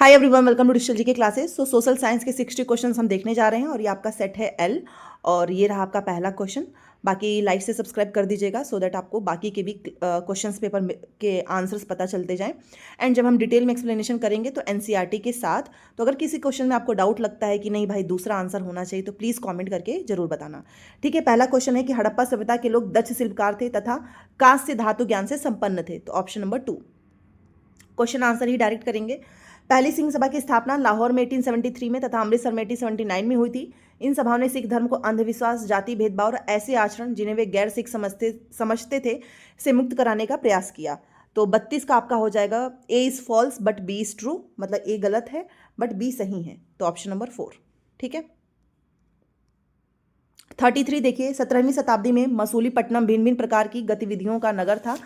Hi everyone, welcome to Digital G के classes. Social science के 60 questions हम देखने जा रहे हैं और ये आपका सेट है एल और ये रहा आपका पहला क्वेश्चन। बाकी लाइक से सब्सक्राइब कर दीजिएगा सो दैट आपको बाकी के भी क्वेश्चंस पेपर के आंसर्स पता चलते जाएं। एंड जब हम डिटेल में एक्सप्लेनेशन करेंगे तो एनसीईआरटी के साथ, तो अगर किसी क्वेश्चन में आपको डाउट लगता है कि नहीं भाई दूसरा आंसर होना चाहिए तो प्लीज़ कॉमेंट करके जरूर बताना। ठीक है, पहला क्वेश्चन है कि हड़प्पा सभ्यता के लोग दक्ष शिल्पकार थे तथा कांस्य धातु ज्ञान से संपन्न थे। तो ऑप्शन नंबर 2 क्वेश्चन आंसर ही डायरेक्ट करेंगे। पहली सिंह सभा की स्थापना लाहौर में 1873 में तथा अमृतसर में 1879 में हुई थी। इन सभाओं ने सिख धर्म को अंधविश्वास, जाति भेदभाव और ऐसे आचरण जिन्हें वे गैर सिख समझते थे से मुक्त कराने का प्रयास किया। तो 32 का आपका हो जाएगा A is false but B is true, मतलब ए गलत है बट बी सही है। तो ऑप्शन नंबर 4। ठीक है, 33 देखिए, 17वीं शताब्दी में मसूलीपट्टनम भिन्न भिन्न प्रकार की गतिविधियों का नगर था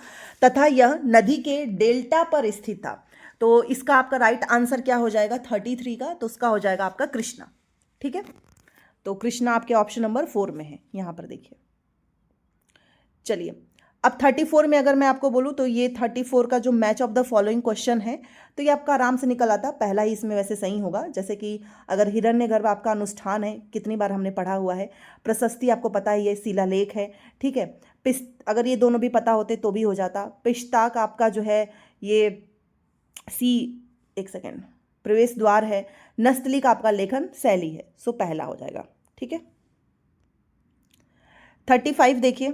तथा यह नदी के डेल्टा पर स्थित था। तो इसका आपका राइट आंसर क्या हो जाएगा 33 का, तो उसका हो जाएगा आपका कृष्णा। ठीक है, तो कृष्णा आपके ऑप्शन नंबर 4 में है। यहां पर देखिए, चलिए अब 34 में अगर मैं आपको बोलूं तो ये 34 का जो match of the following question है तो ये आपका आराम से निकल आता। पहला ही इसमें वैसे सही होगा, जैसे कि अगर हिरण्यगर्भ आपका अनुष्ठान है, कितनी बार हमने पढ़ा हुआ है। प्रशस्ति आपको पता ही है, शिलालेख है। ठीक है, अगर ये दोनों भी पता होते तो भी हो जाता। पिष्ताक आपका जो है ये सी, एक सेकेंड, प्रवेश द्वार है। नस्तली का आपका लेखन शैली है, सो पहला हो जाएगा। ठीक है, 35 देखिए,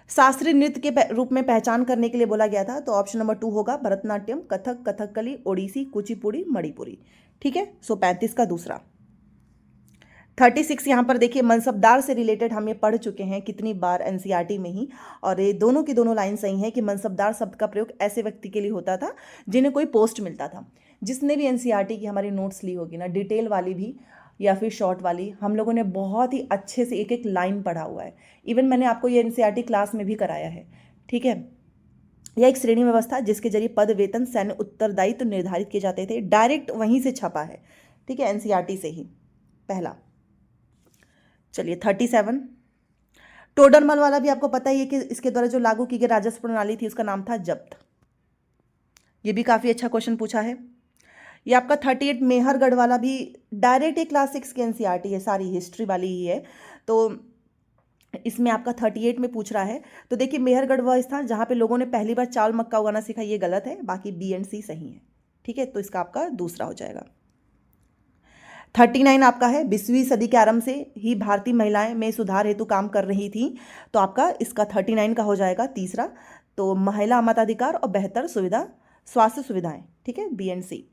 शास्त्रीय नृत्य के रूप में पहचान करने के लिए बोला गया था। तो ऑप्शन नंबर 2 होगा भरतनाट्यम, कथक, कथकली, ओडिसी, कुचिपुड़ी, मणिपुरी। ठीक है, सो 35 का दूसरा। 36 यहाँ पर देखिए, मनसबदार से रिलेटेड हम ये पढ़ चुके हैं कितनी बार एनसीईआरटी में ही, और ये दोनों की दोनों लाइन सही है कि मनसबदार शब्द का प्रयोग ऐसे व्यक्ति के लिए होता था जिन्हें कोई पोस्ट मिलता था। जिसने भी एनसीईआरटी की हमारी नोट्स ली होगी ना, डिटेल वाली भी या फिर शॉर्ट वाली, हम लोगों ने बहुत ही अच्छे से एक एक लाइन पढ़ा हुआ है। इवन मैंने आपको ये एनसीईआरटी क्लास में भी कराया है। ठीक है, यह एक श्रेणी व्यवस्था जिसके जरिए पद, वेतन, सैन्य उत्तरदायित्व निर्धारित किए जाते थे। डायरेक्ट वहीं से छपा है। ठीक है, एनसीईआरटी से ही पहला। चलिए 37, टोडरमल वाला भी आपको पता ही है कि इसके द्वारा जो लागू की गई राजस्व प्रणाली थी उसका नाम था जब्त। ये भी काफी अच्छा क्वेश्चन पूछा है। ये आपका 38 मेहरगढ़ वाला भी डायरेक्ट एक क्लास 6 की एनसीईआरटी है, सारी हिस्ट्री वाली ही है। तो इसमें आपका 38 में पूछ रहा है। तो देखिए, मेहरगढ़ वह स्थान जहां पे लोगों ने पहली बार चावल मक्का उगाना सीखा, ये गलत है। बाकी बी एंड सी सही है। ठीक है, तो इसका आपका दूसरा हो जाएगा। 39 आपका है, 20वीं सदी के आरंभ से ही भारतीय महिलाएं में सुधार हेतु काम कर रही थी। तो आपका इसका 39 का हो जाएगा तीसरा। तो महिला मताधिकार और बेहतर सुविधा, स्वास्थ्य सुविधाएं। ठीक है, बी एंड सी।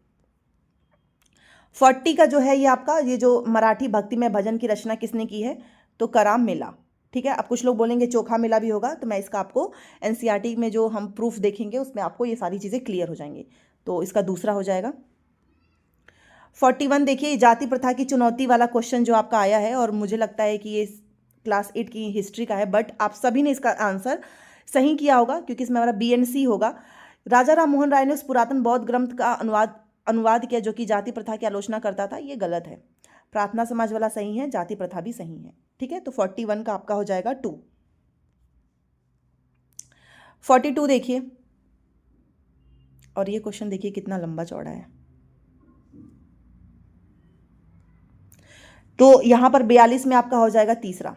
40 का जो है ये आपका, ये जो मराठी भक्ति में भजन की रचना किसने की है, तो कराम मेला। ठीक है, अब कुछ लोग बोलेंगे चोखा मेला भी होगा, तो मैं इसका आपको एनसीईआरटी में जो हम प्रूफ देखेंगे उसमें आपको ये सारी चीज़ें क्लियर हो जाएंगी। तो इसका दूसरा हो जाएगा। 41 देखिए, जाति प्रथा की चुनौती वाला क्वेश्चन जो आपका आया है, और मुझे लगता है कि ये क्लास 8 की हिस्ट्री का है, बट आप सभी ने इसका आंसर सही किया होगा क्योंकि इसमें हमारा बी एंड सी होगा। राजा राम मोहन राय ने उस पुरातन बौद्ध ग्रंथ का अनुवाद किया जो कि जाति प्रथा की आलोचना करता था, ये गलत है। प्रार्थना समाज वाला सही है, जाति प्रथा भी सही है। ठीक है, तो 41 का आपका हो जाएगा 2। 42 देखिए, और ये क्वेश्चन देखिए कितना लंबा चौड़ा है। तो यहां पर 42 में आपका हो जाएगा तीसरा।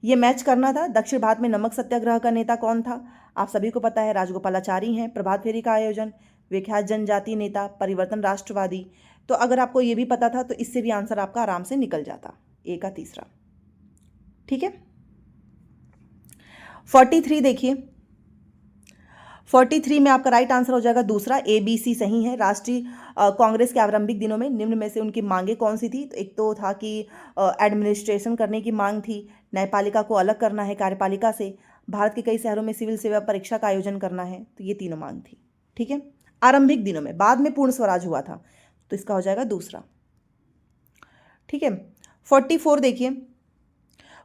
ये मैच करना था। दक्षिण भारत में नमक सत्याग्रह का नेता कौन था? आप सभी को पता है, राजगोपालाचारी हैं। प्रभात फेरी का आयोजन, विख्यात जनजाति नेता, परिवर्तन राष्ट्रवादी। तो अगर आपको ये भी पता था तो इससे भी आंसर आपका आराम से निकल जाता, ए का तीसरा। ठीक है, 43 देखिए, 43 में आपका राइट आंसर हो जाएगा दूसरा, ए बी सी सही है। राष्ट्रीय कांग्रेस के आरंभिक दिनों में निम्न में से उनकी मांगे कौन सी थी? तो एक तो था कि एडमिनिस्ट्रेशन करने की मांग थी, न्यायपालिका को अलग करना है कार्यपालिका से, भारत के कई शहरों में सिविल सेवा परीक्षा का आयोजन करना है। तो ये तीनों मांग थी। ठीक है, आरंभिक दिनों में, बाद में पूर्ण स्वराज हुआ था। तो इसका हो जाएगा दूसरा। ठीक है, 44 देखिए,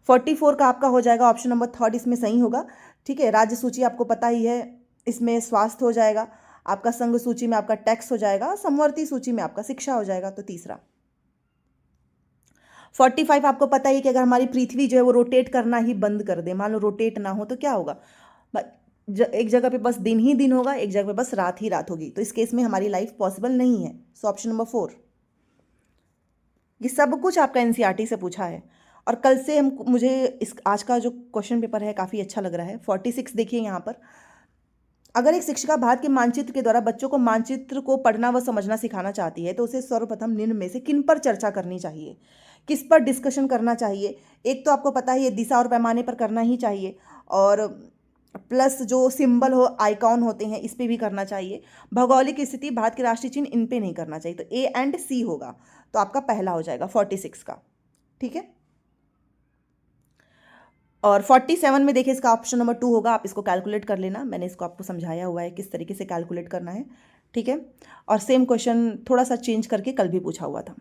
44 का आपका हो जाएगा ऑप्शन नंबर 3, इसमें सही होगा। ठीक है, राज्य सूची आपको पता ही है, इसमें स्वास्थ्य हो जाएगा, आपका संघ सूची में आपका टैक्स हो जाएगा, समवर्ती सूची में आपका शिक्षा हो जाएगा। तो तीसरा। 45 आपको पता ही कि अगर हमारी पृथ्वी जो है वो रोटेट करना ही बंद कर दे, मान लो रोटेट ना हो तो क्या होगा? एक जगह पे बस दिन ही दिन होगा, एक जगह पे बस रात ही रात होगी, तो इस केस में हमारी लाइफ पॉसिबल नहीं है। सो ऑप्शन नंबर 4। ये सब कुछ आपका एनसीईआरटी से पूछा है, और कल से मुझे इस आज का जो क्वेश्चन पेपर है काफ़ी अच्छा लग रहा है। 46 देखिए यहाँ पर, अगर एक शिक्षिका भारत के मानचित्र के द्वारा बच्चों को मानचित्र को पढ़ना व समझना सिखाना चाहती है तो उसे सर्वप्रथम निम्न में से किन पर चर्चा करनी चाहिए, किस पर डिस्कशन करना चाहिए। एक तो आपको पता है ये दिशा और पैमाने पर करना ही चाहिए, और प्लस जो सिंबल हो आइकॉन होते हैं इस पे भी करना चाहिए। भौगोलिक स्थिति, भारत के राष्ट्रीय चिन्ह, इन पे नहीं करना चाहिए। तो ए एंड सी होगा, तो आपका पहला हो जाएगा 46 का। ठीक है, और 47 में देखिए इसका ऑप्शन नंबर 2 होगा। आप इसको कैलकुलेट कर लेना, मैंने इसको आपको समझाया हुआ है किस तरीके से कैलकुलेट करना है। ठीक है, और सेम क्वेश्चन थोड़ा सा चेंज करके कल भी पूछा हुआ था।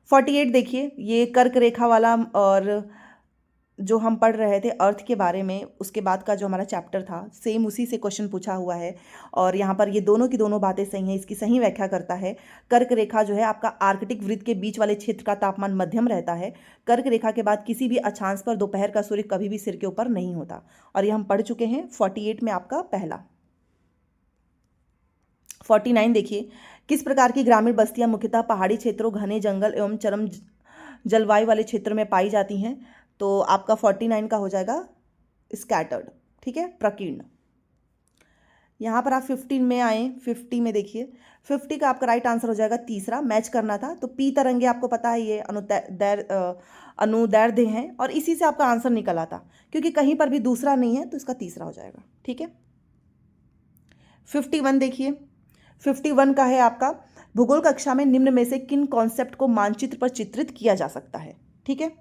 48 देखिए, ये कर्क रेखा वाला, और जो हम पढ़ रहे थे अर्थ के बारे में, उसके बाद का जो हमारा चैप्टर था सेम उसी से क्वेश्चन पूछा हुआ है। और यहाँ पर ये दोनों की दोनों बातें सही हैं, इसकी सही व्याख्या करता है। कर्क रेखा जो है आपका आर्कटिक वृत्त के बीच वाले क्षेत्र का तापमान मध्यम रहता है। कर्क रेखा के बाद किसी भी अक्षांश पर दोपहर का सूर्य कभी भी सिर के ऊपर नहीं होता, और ये हम पढ़ चुके हैं 48 में आपका पहला। 49 देखिए, किस प्रकार की ग्रामीण बस्तियां मुख्यतः पहाड़ी क्षेत्रों, घने जंगल एवं चरम जलवायु वाले क्षेत्रों में पाई जाती हैं। तो आपका 49 का हो जाएगा स्कैटर्ड। ठीक है, प्रकीर्ण। यहाँ पर आप 15 में आए, 50 में देखिए, 50 का आपका राइट आंसर हो जाएगा तीसरा, मैच करना था। तो पी तरंगे आपको पता है ये अनुदैर्ध्य हैं, और इसी से आपका आंसर निकल आता, क्योंकि कहीं पर भी दूसरा नहीं है, तो इसका तीसरा हो जाएगा। ठीक है, 51 देखिए, 51 का है आपका, भूगोल कक्षा में निम्न में से किन कॉन्सेप्ट को मानचित्र पर चित्रित किया जा सकता है। ठीक है,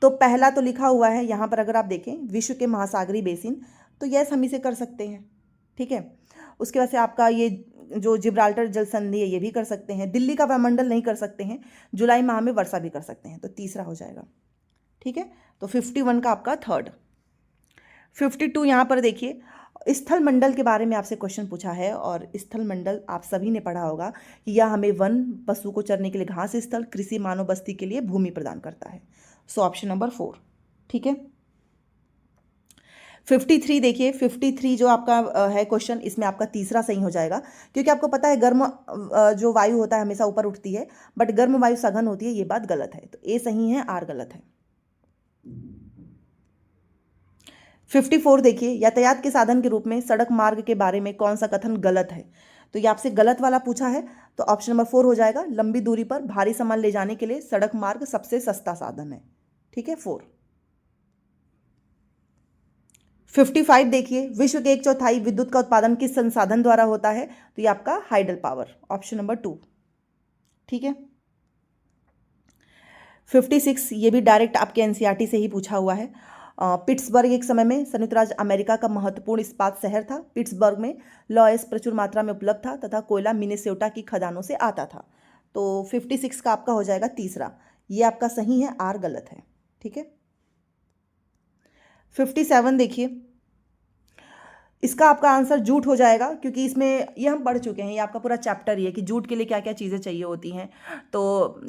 तो पहला तो लिखा हुआ है यहाँ पर, अगर आप देखें विश्व के महासागरीय बेसिन, तो यस हम इसे कर सकते हैं। ठीक है, उसके बाद से आपका ये जो जिब्राल्टर जल संधि है ये भी कर सकते हैं। दिल्ली का वायुमंडल नहीं कर सकते हैं, जुलाई माह में वर्षा भी कर सकते हैं, तो तीसरा हो जाएगा। ठीक है, तो 51 का आपका थर्ड। 52 यहाँ पर देखिए, स्थल मंडल के बारे में आपसे क्वेश्चन पूछा है, और स्थल मंडल आप सभी ने पढ़ा होगा कि यह हमें वन, पशु को चरने के लिए घास स्थल, कृषि, मानव बस्ती के लिए भूमि प्रदान करता है। सो ऑप्शन नंबर 4। ठीक है, 53 देखिए, 53 जो आपका है क्वेश्चन, इसमें आपका तीसरा सही हो जाएगा, क्योंकि आपको पता है गर्म जो वायु होता है हमेशा ऊपर उठती है, बट गर्म वायु सघन होती है, ये बात गलत है। तो ए सही है, आर गलत है। 54 देखिए, यातायात के साधन के रूप में सड़क मार्ग के बारे में कौन सा कथन गलत है। तो ये आपसे गलत वाला पूछा है, तो ऑप्शन नंबर 4 हो जाएगा। लंबी दूरी पर भारी सामान ले जाने के लिए सड़क मार्ग सबसे सस्ता साधन है। ठीक है, 4। 55 देखिए, विश्व के 1/4 विद्युत का उत्पादन किस संसाधन द्वारा होता है। तो ये आपका हाइडल पावर, ऑप्शन नंबर 2। ठीक है, 56 ये भी डायरेक्ट आपके एनसीईआरटी से ही पूछा हुआ है। पिट्सबर्ग एक समय में संयुक्त राज्य अमेरिका का महत्वपूर्ण इस्पात शहर था। पिट्सबर्ग में लॉयस प्रचुर मात्रा में उपलब्ध था तथा कोयला मिनेसोटा की खदानों से आता था। तो 56 का आपका हो जाएगा तीसरा, ये आपका सही है, आर गलत है। ठीक है, 57 देखिए, इसका आपका आंसर जूट हो जाएगा, क्योंकि इसमें ये हम पढ़ चुके हैं, ये आपका पूरा चैप्टर ही है कि जूट के लिए क्या क्या चीज़ें चाहिए होती हैं। तो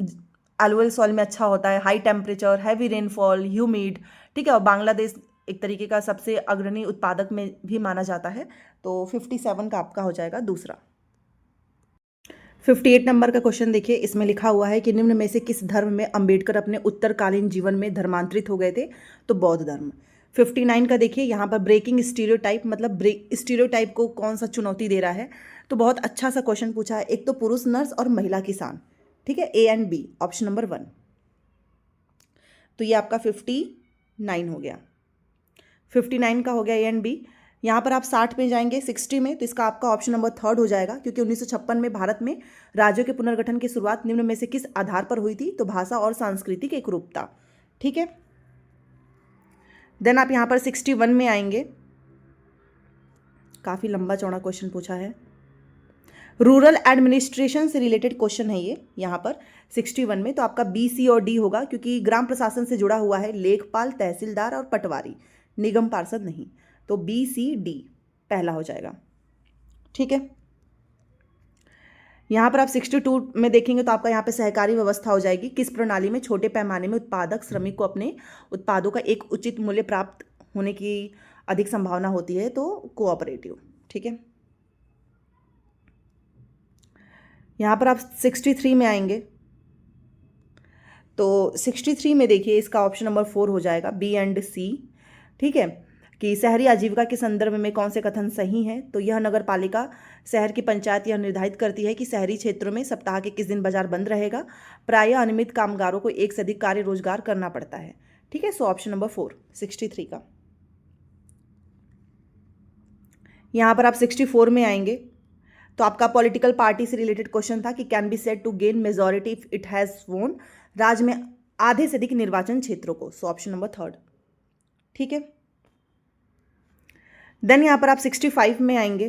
एलुअल सॉइल में अच्छा होता है, high temperature, heavy rainfall, humid. ठीक है, और बांग्लादेश एक तरीके का सबसे अग्रणी उत्पादक में भी माना जाता है। तो 57 का आपका हो जाएगा दूसरा। 58 नंबर का क्वेश्चन देखिए, इसमें लिखा हुआ है कि निम्न में से किस धर्म में अंबेडकर अपने उत्तरकालीन जीवन में धर्मांतरित हो गए थे। तो बौद्ध धर्म। 59 का देखिए, यहाँ पर ब्रेकिंग स्टीरियोटाइप, मतलब स्टीरियोटाइप को कौन सा चुनौती दे रहा है। तो बहुत अच्छा सा क्वेश्चन पूछा है, एक तो पुरुष नर्स और महिला किसान। ठीक है, A and B, option number 1। तो ये आपका 59 हो गया, 59 का हो गया ए एंड बी। यहाँ पर आप 60 में जाएंगे, 60 में, तो इसका आपका ऑप्शन नंबर 3 हो जाएगा, क्योंकि 1956 में भारत में राज्यों के पुनर्गठन की शुरुआत निम्न में से किस आधार पर हुई थी। तो भाषा और सांस्कृतिक एकरूपता। ठीक है, देन आप यहाँ पर 61 में आएंगे, काफ़ी लंबा चौड़ा क्वेश्चन पूछा है, रूरल एडमिनिस्ट्रेशन से रिलेटेड क्वेश्चन है ये यहाँ पर 61 में। तो आपका बी, सी और डी होगा, क्योंकि ग्राम प्रशासन से जुड़ा हुआ है लेखपाल, तहसीलदार और पटवारी, निगम पार्षद नहीं। तो बी, सी, डी पहला हो जाएगा। ठीक है, यहाँ पर आप 62 में देखेंगे तो आपका यहाँ पे सहकारी व्यवस्था हो जाएगी। किस प्रणाली में छोटे पैमाने में उत्पादक श्रमिक को अपने उत्पादों का एक उचित मूल्य प्राप्त होने की अधिक संभावना होती है, तो कोऑपरेटिव। ठीक है, यहाँ पर आप 63 में आएंगे तो 63 में देखिए इसका ऑप्शन नंबर 4 हो जाएगा, बी एंड सी। ठीक है, कि शहरी आजीविका के संदर्भ में कौन से कथन सही हैं। तो यह नगर पालिका शहर की पंचायत यह निर्धारित करती है कि शहरी क्षेत्रों में सप्ताह के किस दिन बाजार बंद रहेगा। प्रायः अनियमित कामगारों को एक से अधिक कार्य रोजगार करना पड़ता है। ठीक है, सो ऑप्शन नंबर 4 63 का। यहाँ पर आप 64 में आएंगे तो आपका पॉलिटिकल पार्टी से रिलेटेड क्वेश्चन था कि can be said to gain majority if it has won, राज्य में आधे से अधिक निर्वाचन क्षेत्रों को। So option number 3। ठीक है, देन यहाँ पर आप 65 में आएंगे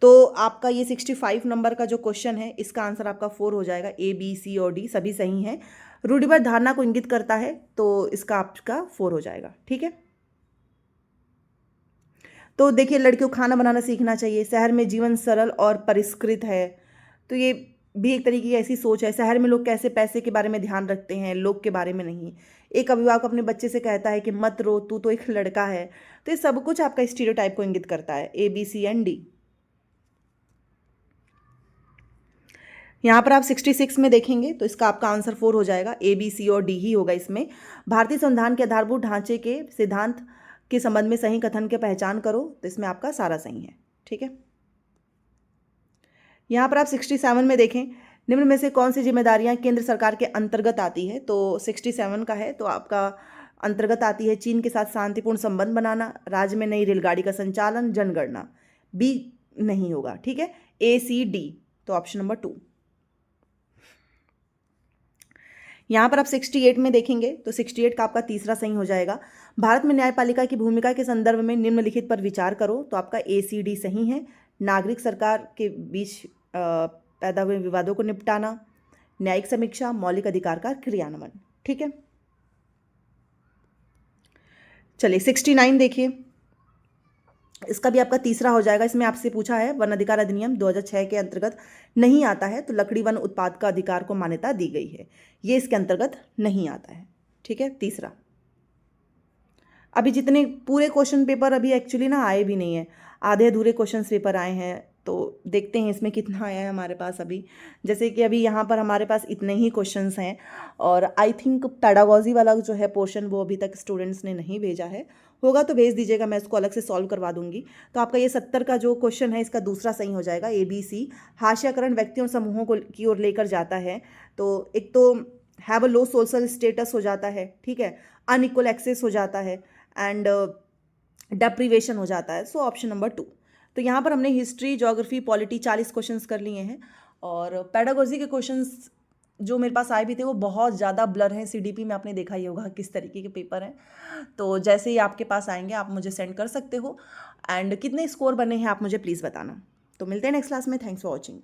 तो आपका ये 65 नंबर का जो क्वेश्चन है इसका आंसर आपका 4 हो जाएगा। ए बी सी और डी सभी सही हैं। रूढ़िबद्ध धारणा को इंगित करता है तो इसका आपका 4 हो जाएगा। ठीक है, तो देखिए लड़कियों को खाना बनाना सीखना चाहिए, शहर में जीवन सरल और परिष्कृत है, तो ये भी एक तरीके की ऐसी सोच है। शहर में लोग कैसे पैसे के बारे में ध्यान रखते हैं, लोग के बारे में नहीं। एक अभिभावक अपने बच्चे से कहता है कि मत रो, तू तो एक लड़का है। तो ये सब कुछ आपका स्टीरियोटाइप को इंगित करता है। A B C and D. यहाँ पर आप 66 में देखेंगे तो इसका आपका आंसर 4 हो जाएगा। ए बी सी और डी ही होगा इसमें। भारतीय संविधान के आधारभूत ढांचे के सिद्धांत के संबंध में सही कथन की पहचान करो, तो इसमें आपका सारा सही है। ठीक है, यहाँ पर आप 67 में देखें निम्न में से कौन सी जिम्मेदारियां केंद्र सरकार के अंतर्गत आती है। तो 67 का है तो आपका अंतर्गत आती है चीन के साथ शांतिपूर्ण संबंध बनाना, राज्य में नई रेलगाड़ी का संचालन, जनगणना। बी नहीं होगा। ठीक है, ए सी डी, तो ऑप्शन नंबर 2। यहाँ पर आप 68 में देखेंगे तो 68 का आपका तीसरा सही हो जाएगा। भारत में न्यायपालिका की भूमिका के संदर्भ में निम्नलिखित पर विचार करो, तो आपका ए सी डी सही है। नागरिक सरकार के बीच पैदा हुए विवादों को निपटाना, न्यायिक समीक्षा, मौलिक अधिकार का क्रियान्वयन। ठीक है, चलिए 69 देखिए, इसका भी आपका तीसरा हो जाएगा। इसमें आपसे पूछा है वन अधिकार अधिनियम 2006 के अंतर्गत नहीं आता है, तो लकड़ी वन उत्पाद का अधिकार को मान्यता दी गई है, ये इसके अंतर्गत नहीं आता है। ठीक है, तीसरा। अभी जितने पूरे क्वेश्चन पेपर अभी एक्चुअली ना आए भी नहीं है, आधे अधूरे क्वेश्चन पेपर आए हैं, तो देखते हैं इसमें कितना आया है हमारे पास अभी। जैसे कि अभी यहाँ पर हमारे पास इतने ही क्वेश्चंस हैं, और आई थिंक पेडागॉजी वाला जो है पोर्शन वो अभी तक स्टूडेंट्स ने नहीं भेजा है। होगा तो भेज दीजिएगा, मैं इसको अलग से सॉल्व करवा दूंगी। तो आपका ये 70 का जो क्वेश्चन है इसका दूसरा सही हो जाएगा। ए बी सी। हाशियाकरण व्यक्तियों और समूहों को की ओर लेकर जाता है, तो एक तो have a low social status हो जाता है। ठीक है, अनइक्वल एक्सेस हो जाता है, एंड डेप्रीवेशन हो जाता है। सो ऑप्शन नंबर 2। तो यहाँ पर हमने हिस्ट्री, ज्योग्राफी, पॉलिटी 40 क्वेश्चंस कर लिए हैं, और पेडागोजी के क्वेश्चंस जो मेरे पास आए भी थे वो बहुत ज़्यादा ब्लर हैं। सीडीपी में आपने देखा ही होगा किस तरीके के पेपर हैं। तो जैसे ही आपके पास आएंगे आप मुझे सेंड कर सकते हो, एंड कितने स्कोर बने हैं आप मुझे प्लीज़ बताना। तो मिलते हैं नेक्स्ट क्लास में। Thanks for watching.